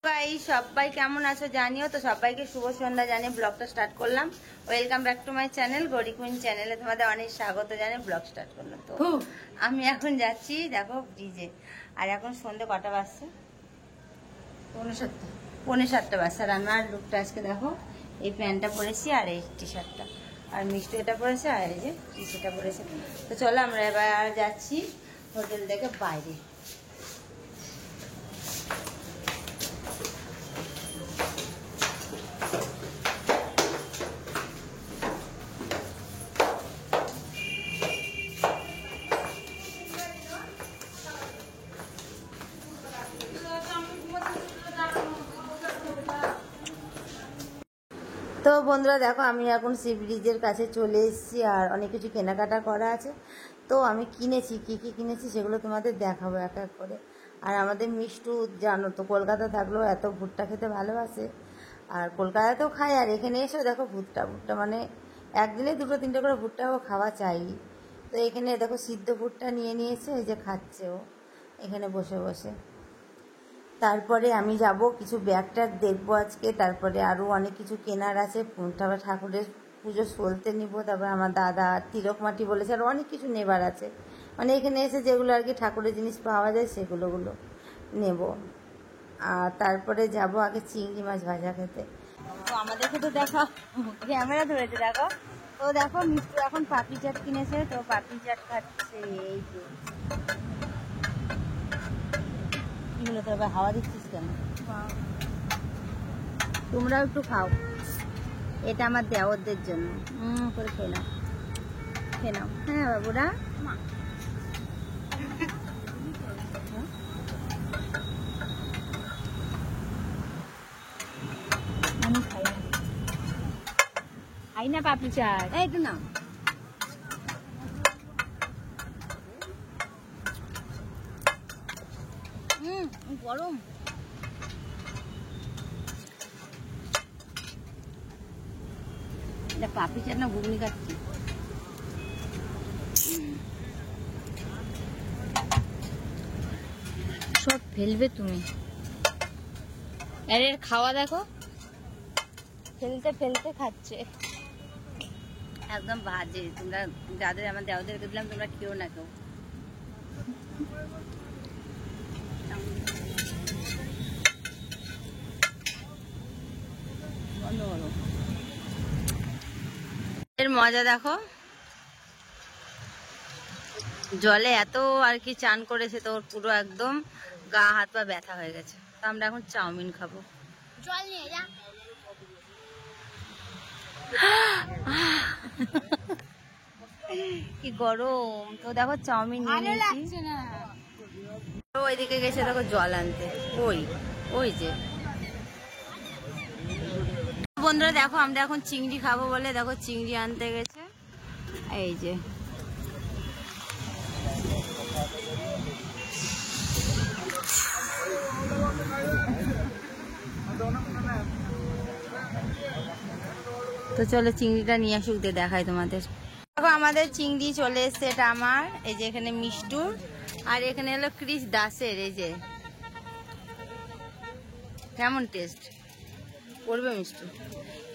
Guys সবাই কেমন আছো জানিও তো সবাইকে শুভ সন্ধ্যা জানিয়ে ব্লগটা স্টার্ট করলাম। Welcome back to my channel Gauri Queen চ্যানেলে তোমাদের অনেক স্বাগত জানিয়ে ব্লগ স্টার্ট করলাম। তো আমি এখন যাচ্ছি দেখো ব্রিজে। আর এখন সন্ধ্যে কটা বাজছে? 6:45 বাজছে। রান্নার লুকটা আজকে দেখো, এই প্যান্টটা পরেছি আর এই টি শার্টটা, আর মিষ্টি এটা পরেছে আর এই যে টি শার্টটা পরেছে। তো চলো আমরা এবার যাচ্ছি হোটেল থেকে বাইরে। তো বন্ধুরা দেখো, আমি এখন সি ব্রিজের কাছে চলে এসেছি আর অনেক কিছু কেনাকাটা করা আছে। তো আমি কিনেছি, কী কী কিনেছি সেগুলো তোমাদের দেখাবো এক এক করে। আর আমাদের মিষ্টু জানো তো, কলকাতা থাকলেও এত ভুট্টা খেতে ভালোবাসে, আর কলকাতাতেও খায়, আর এখানে এসেও দেখো ভুট্টা মানে একদিনে 2-3টে করে ভুট্টাও খাওয়া চাই। তো এখানে দেখো সিদ্ধ ভুট্টা নিয়ে নিয়েছে, এই যে খাচ্ছে ও এখানে বসে বসে। তারপরে আমি যাব কিছু ব্যাগ ট্যাগ দেখবো আজকে, তারপরে আরও অনেক কিছু কেনার আছে। তারপরে ঠাকুরের পুজো সলতে নিব, তারপরে আমার দাদা তিলক মাটি বলেছে, আর অনেক কিছু নেবার আছে। মানে এখানে এসে যেগুলো আর কি ঠাকুরের জিনিস পাওয়া যায় সেগুলো নেব। আর তারপরে যাব আগে চিংড়ি মাছ ভাজা খেতে। তো আমাদেরকে তো দেখো ক্যামেরা ধরেছে দেখো। তো দেখো মিষ্টি এখন পাপড়ি চাট কিনেছে, তো পাপড়ি চাট খাচ্ছে। এই যে এগুলো তো এবার হাওয়া দিচ্ছিস কেন? তোমরাও একটু খাও, এটা আমার দেওরদের জন্য। করে খেয়ে নাও, খেয়ে নাও। হ্যাঁ বাবুরা, আমি খাই না পাপড়ি চাট। এই তো না গরম। এটা পাপড়ি চাট না ঘুগনি খাচ্ছি। সব ফেলবে তুমি। এর খাওয়া দেখো, ফেলতে ফেলতে খাচ্ছে একদম বাজে। তোমরা যাদের আমার দেওয়াদেরকে দিলাম তোমরা খেও না কেউ। এর মজা দেখো, জলে এত আর কি চান করেছে, তো ওর পুরো একদম গা হাত পা ব্যথা হয়ে গেছে। তো আমরা এখন চাউমিন খাবো। জল নিয়ে যা। কি গরম। তো দেখো চাউমিন নিয়ে নিয়েছি। ওইদিকে গেছে দেখো জল আনতে, ওই যে বন্ধুরা দেখো, আমরা এখন চিংড়ি খাবো বলে দেখো চিংড়ি আনতে গেছে। এই যে তো চলো চিংড়িটা নিয়ে আসুক, দিয়ে দেখাই তোমাদের। দেখো আমাদের চিংড়ি চলে এসছে, এটা আমার। এই যে এখানে মিষ্টুর, আর এখানে হলো ক্রিস দাসের। এই যে কেমন টেস্ট করবে মিষ্টু।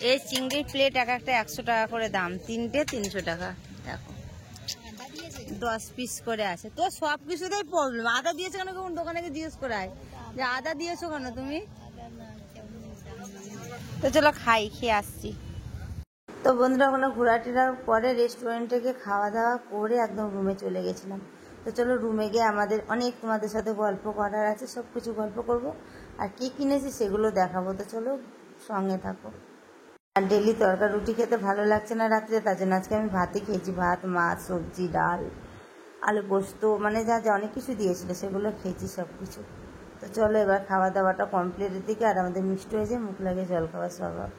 এই চিংড়ির প্লেট এক একটা 100 টাকা করে দাম, 3টে 300 টাকা। দেখো 10 পিস করে আছে। তো সব কিছুতেই প্রবলেম। আদা দিয়েছো কেন? কোন দোকানে জিজ্ঞেস করায় যে আদা দিয়েছো কেন তুমি? তো চলো খেয়ে আসছি। তো বন্ধুরা ওখানে ঘোরাটির পরে রেস্টুরেন্ট থেকে খাওয়া দাওয়া করে একদম রুমে চলে গেছিলাম। তো চলো রুমে গিয়ে আমাদের অনেক তোমাদের সাথে গল্প করার আছে, সব কিছু গল্প করব, আর কী কিনেছি সেগুলো দেখাবো। তো চলো সঙ্গে থাকো। আর ডেলি তরকারি রুটি খেতে ভালো লাগছে না রাত্রে, তার জন্য আজকে আমি ভাতই খেয়েছি। ভাত, মাছ, সবজি, ডাল, আলু পোস্ত, মানে যা যা অনেক কিছু দিয়েছিল সেগুলো খেয়েছি সব কিছু। তো চলো এবার খাওয়া দাওয়াটা কমপ্লিটের দিকে। আর আমাদের মিষ্টি হয়েছে, মুখ লাগে জল খাওয়ার স্বভাব।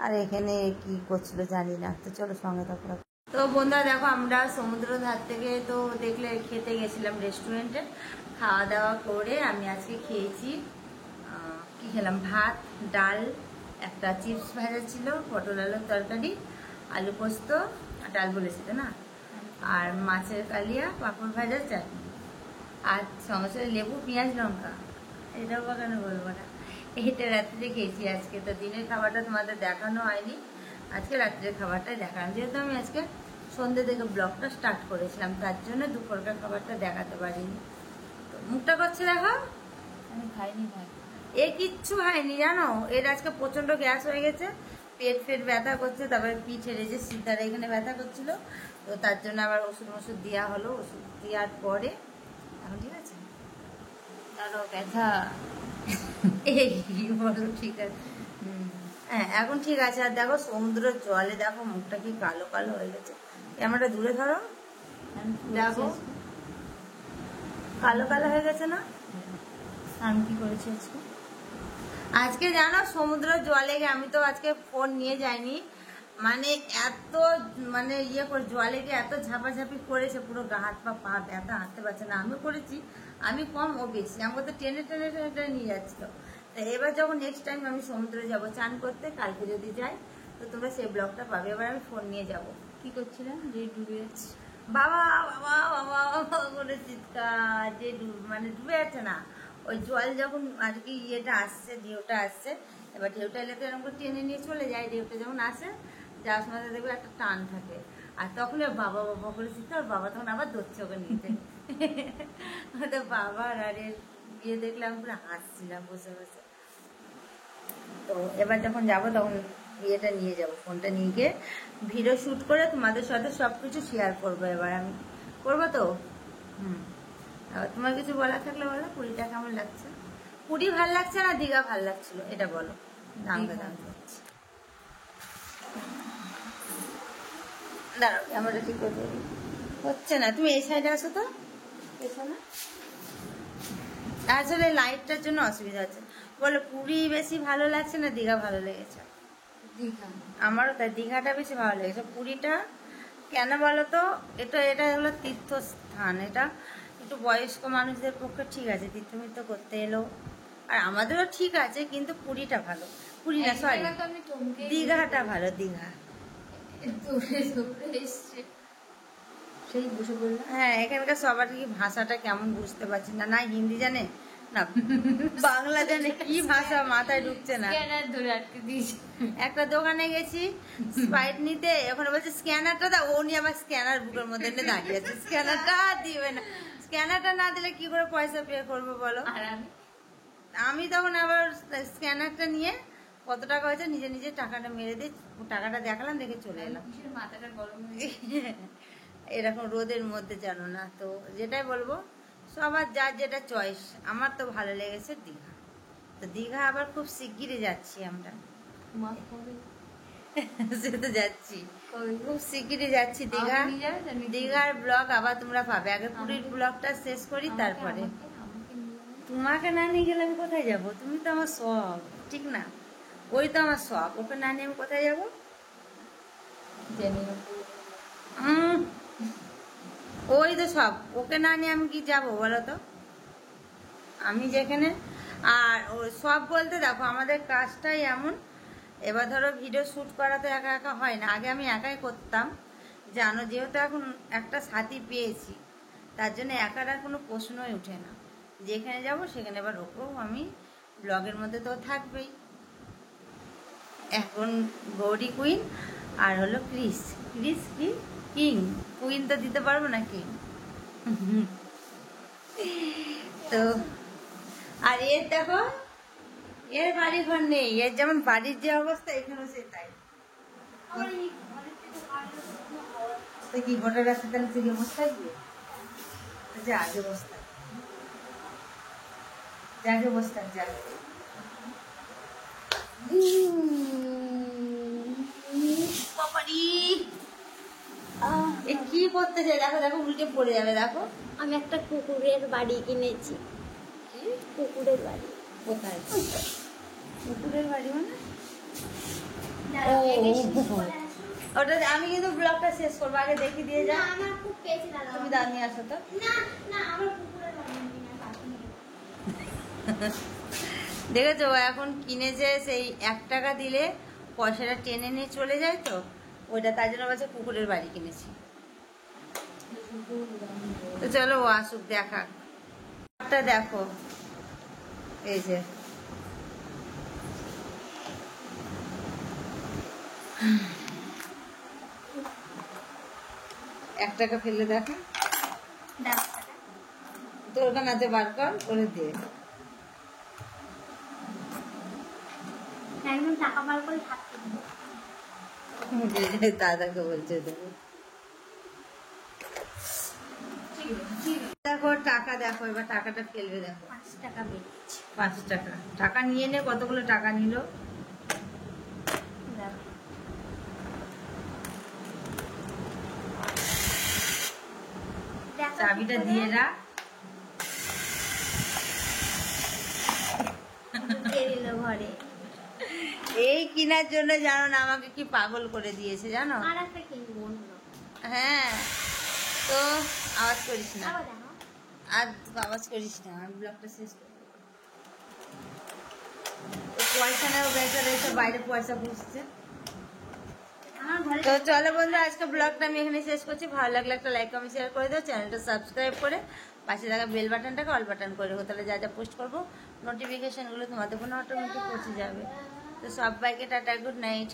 আর এখানে কি করছিল জানি না। তো চলো সঙ্গে থাকো। তো বন্ধুরা দেখো, আমরা সমুদ্র ধার থেকে তো দেখলে খেতে গেছিলাম রেস্টুরেন্টে। খাওয়া দাওয়া করে আমি আজকে খেয়েছি, কি খেলাম, ভাত, ডাল, একটা চিপস ভাজা ছিল, পটল আলুর তরকারি, আলু পোস্ত, ডাল বলেছিল না, আর মাছের কালিয়া, পাঁপড় ভাজা, চাটনি, আর সঙ্গে সঙ্গে লেবু, পেঁয়াজ, লঙ্কা। এটাও বা কেন বলবো না। এটা রাত্রে খেয়েছি আজকে। তো দিনের খাবারটা তোমাদের দেখানো হয়নি, আজকে রাত্রের খাবারটাই দেখালাম, যেহেতু আমি আজকে সন্ধ্যে থেকে ব্লগটা স্টার্ট করেছিলাম, তার জন্য দুপুরকার খাবারটা দেখাতে পারিনি। তো মুখটা করছে দেখো, আমি খাইনি ভাই। এ কিচ্ছু হয়নি জানো, এর আজকে প্রচন্ড গ্যাস হয়ে গেছে, পেট ফেট ব্যথা করছে, তারপরে পিঠের এই যে সিদ্ধার এখানে ব্যথা করছিল, তো তার জন্য আবার ওষুধ দেওয়া হলো। ওষুধ দেওয়ার পরে এখন ঠিক আছে, আরো ব্যথা। এই বলো ঠিক আছে। হ্যাঁ এখন ঠিক আছে। আর দেখো সমুদ্রের জলে দেখো মুখটা কি কালো কালো হয়ে গেছে, ক্যামেরাটা দূরে ধরো, দেখো কালো কালো হয়ে গেছে না। আমি কি করেছি আজকে? আজকে জানো সমুদ্রের জলে গিয়ে, আমি তো আজকে ফোন নিয়ে যাইনি, মানে এত মানে ইয়ে করে জলে গিয়ে এত ঝাপাঝাপি করেছে, পুরো গা হাত পা পা ব্যথা, হাঁটতে পারছে না। আমিও করেছি, আমি কম ও বেশি, আমাকে তো টেনে টেনে টেনে টেনে নিয়ে যাচ্ছিল। তো এবার যখন নেক্সট টাইম আমি সমুদ্রে যাব চান করতে, কালকে যদি যাই তো তোমরা সেই ব্লগটা পাবে। এবার আমি ফোন নিয়ে যাব। কি করছিলাম যে ডুবে যাচ্ছি, বাবা বাবা বাবা বাবা করে চিৎকার, যে মানে ডুবে যাচ্ছে না, ওই জল যখন আর কি ইয়েটা আসছে, ঢেউটা আসছে, এবার ঢেউটা এলে তো এরকম করে টেনে নিয়ে চলে যায়, ঢেউটা যখন আসে যাওয়ার সময় দেখবে একটা টান থাকে, আর তখন বাবা বাবা করে চিৎকার, বাবা তখন আবার ধরছে ওকে নিতে। তো বাবার আর ইয়ে দেখলাম পুরো হাসছিলাম বসে বসে। তো এবার যখন যাব তখন ইয়েটা নিয়ে যাব, ফোনটা নিয়ে গিয়ে ভিডিও শুট করে তোমাদের সাথে সবকিছু শেয়ার করবো। এবার আমি করবো তো। তোমার কিছু বলার থাকলে বলো, পুরীটা কেমন লাগছে? পুরী ভাল লাগছে না দীঘা ভাল লাগছিল, এটা বলো। দাঁড়াও ক্যামেরা ঠিক করে দেবো, হচ্ছে না, তুমি এই সাইডে আসো তো, পেছনে। আসলে লাইটটার জন্য অসুবিধা হচ্ছে। বলো পুরী বেশি ভালো লাগছে না দীঘা ভালো লেগেছে? দীঘা। আমারও তাই, দীঘাটা বেশি ভালো লেগেছে। পুরীটা কেন বলো তো, এটা হলো তীর্থস্থান, এটা একটু বয়স্ক মানুষদের পক্ষে ঠিক আছে, তীর্থমিত্র করতে এলো, আর আমাদেরও ঠিক আছে, কিন্তু পুরীটা ভালো। পুরী না, সরি দীঘাটা ভালো, দীঘা। সেই বসে পড়লাম। হ্যাঁ এখানকার সবার কি ভাষাটা কেমন বুঝতে পারছি না, না হিন্দি জানে না বাংলা জানে, কি ভাষা মাথায় ঢুকছে না। ধরে আটকে দিয়েছি। একটা দোকানে গেছি স্প্রাইট নিতে, ওখানে বলছে স্ক্যানারটা দাও, ও নিয়ে আবার স্ক্যানার বুকের মধ্যে এনে দাঁড়িয়ে আছে, স্ক্যানারটা দিবে না। স্ক্যানারটা না দিলে কি করে পয়সা পে করবো বলো? আর আমি তখন আবার স্ক্যানারটা নিয়ে কত টাকা হয়েছে নিজে নিজে টাকাটা মেরে দিয়ে টাকাটা দেখালাম, দেখে চলে এলাম। মাথাটা গরম হয়ে এরকম রোদের মধ্যে জানো না তো, যেটাই বলবো সবার যার যেটা চয়েস। আমার তো ভালো লেগেছে দীঘা। তো দীঘা আবার খুব শিগগিরই যাচ্ছি আমরা, সে তো যাচ্ছি, খুব শিগগিরই যাচ্ছি দীঘা। দীঘার ব্লগ আবার তোমরা পাবে, আগে পুরীর ব্লগটা শেষ করি, তারপরে। তোমাকে না নিয়ে গেলে আমি কোথায় যাবো? তুমি তো আমার শখ, ঠিক না? ওই তো আমার শখ, ওকে না নিয়ে আমি কোথায় যাবো? ওই তো সব, ওকে না নিয়ে আমি কি যাবো বলো তো? আমি যেখানে, আর সব বলতে দেখো আমাদের কাজটাই এমন। এবার ধরো ভিডিও শ্যুট করা তো একা একা হয় না, আগে আমি একাই করতাম জানো, যেহেতু এখন একটা সাথী পেয়েছি, তার জন্য একার আর কোনো প্রশ্নই ওঠে না। যেখানে যাব সেখানে এবার ওকেও আমি ব্লগের মধ্যে তো থাকবেই। এখন গৌরী কুইন আর হলো ক্রিস কি কিং, কুইন তো দিতে পারবো না, কিং। তো আর এর দেখো, এর বাড়ি ঘর নেই, এর যেমন বাড়ির যে অবস্থা এখানেও সে তাই। কি গোটা রাস্তা তাহলে থেকে বসে থাকবে? যা আগে বসে থাক, যাকে বসে থাক, যা। কি করতে চাই দেখো, দেখো উল্টে পড়ে যাবে, দেখো। আমি একটা কুকুরের বাড়ি কিনেছি। কুকুরের বাড়ি কোথায়? কুকুরের বাড়ি মানে ওটা আমি কিন্তু ব্লগটা শেষ করবো, আগে দেখি দিয়ে যা। আমার খুব পেয়েছে দাদা, তুমি দাঁত নিয়ে আসো তো। না না আমার কুকুরের বাড়ি দেখেছো এখন কিনেছে, সেই 1 টাকা দিলে পয়সাটা টেনে নিয়ে চলে যায়, তো ওইটা তার জন্য বলছে কুকুরের বাড়ি কিনেছি। তো চলো ও আসুক, দেখা দেখো, এই যে ৳1 ফেলে দেখা, দাও তোর কানাতে বার কর, করে দে। একদম টাকা বার করে থাকতে দেবো। দাদাকে বলছে দেবো। দেখো টাকা, দেখো এবার টাকাটা ফেলবে, দেখো ৳5 বেরিয়েছে। ৳5। টাকা নিয়ে নে, কতগুলো টাকা নিল। দাও। দেখো চাবিটা কি করে দিয়ে রাখ। ঢুকিয়ে দিল ঘরে। এই কেনার জন্য জানো না আমাকে কি পাগল করে দিয়েছে জানো। আর একটা কিনবো অন্য। হ্যাঁ, তো আওয়াজ করিস না, আবার দেখো। আর আওয়াজ করিস না, আমি ব্লগটা শেষ করবো। পয়সা নেও, বেচারা এসে বাইরে পয়সা বুঝছে। আমার ঘরে তো চলো বন্ধু, আজকে ব্লগটা আমি এখানে শেষ করছি। ভালো লাগলে একটা লাইক কমেন্ট শেয়ার করে দাও, চ্যানেলটা সাবস্ক্রাইব করে পাশে থাকা বেল বাটনটাকে অল বাটন করে রাখো, তাহলে যা যা পোস্ট করবো নোটিফিকেশনগুলো তোমাদের ফোনে অটোমেটিক পৌঁছে যাবে। তো সবাইকে টাটা, গুড নাইট।